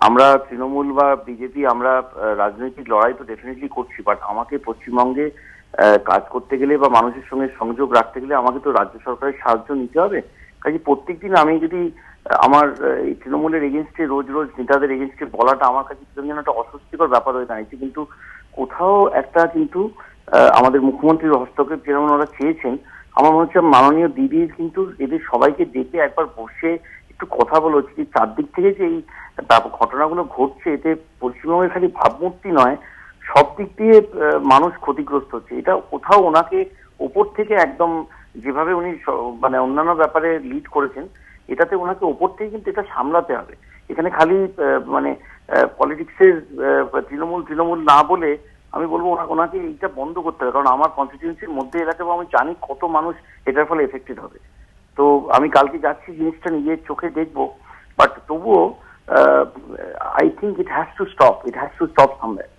আমরা তৃণমূল বা বিজেপি আমরা রাজনৈতিক লড়াই তো ডেফিনেটলি করছি, বাট আমাকে পশ্চিমবঙ্গে কাজ করতে গেলে বা মানুষের সঙ্গে সংযোগ রাখতে গেলে আমাকে তো রাজ্য সরকারের সাহায্য নিতে হবে। কাজে প্রত্যেকদিন আমি যদি আমার এই তৃণমূলের এগেনস্টে রোজ রোজ নেতাদের এগেনস্টে বলাটা আমার কাছে যেন একটা অস্বস্তিকর ব্যাপার হয়ে দাঁড়িয়েছে। কিন্তু কোথাও একটা কিন্তু আমাদের মুখ্যমন্ত্রীর হস্তক্ষেপ যেমন ওরা চেয়েছেন, আমার মনে হচ্ছে মাননীয় দিদির কিন্তু এদের সবাইকে ডেকে একবার বসে একটু কথা বলা উচিত। চারদিক থেকে যে এই ঘটনাগুলো ঘটছে, এতে পশ্চিমবঙ্গের খালি ভাবমূর্তি নয়, সব দিক দিয়ে মানুষ ক্ষতিগ্রস্ত হচ্ছে। এটা কোথাও ওনাকে ওপর থেকে একদম যেভাবে উনি মানে অন্যান্য ব্যাপারে লিড করেছেন, এটাতে ওনাকে ওপর থেকে কিন্তু এটা সামলাতে হবে। এখানে খালি মানে পলিটিক্সের তৃণমূল তৃণমূল না বলে আমি বলবো ওনাকে এইটা বন্ধ করতে হবে। কারণ আমার কনস্টিটিউয়েন্সির মধ্যে এলাকায় আমি জানি কত মানুষ এটার ফলে এফেক্টেড হবে। তো আমি কালকে যাচ্ছি, জিনিসটা নিজের চোখে দেখবো, বাট তবুও I think it has to stop somewhere.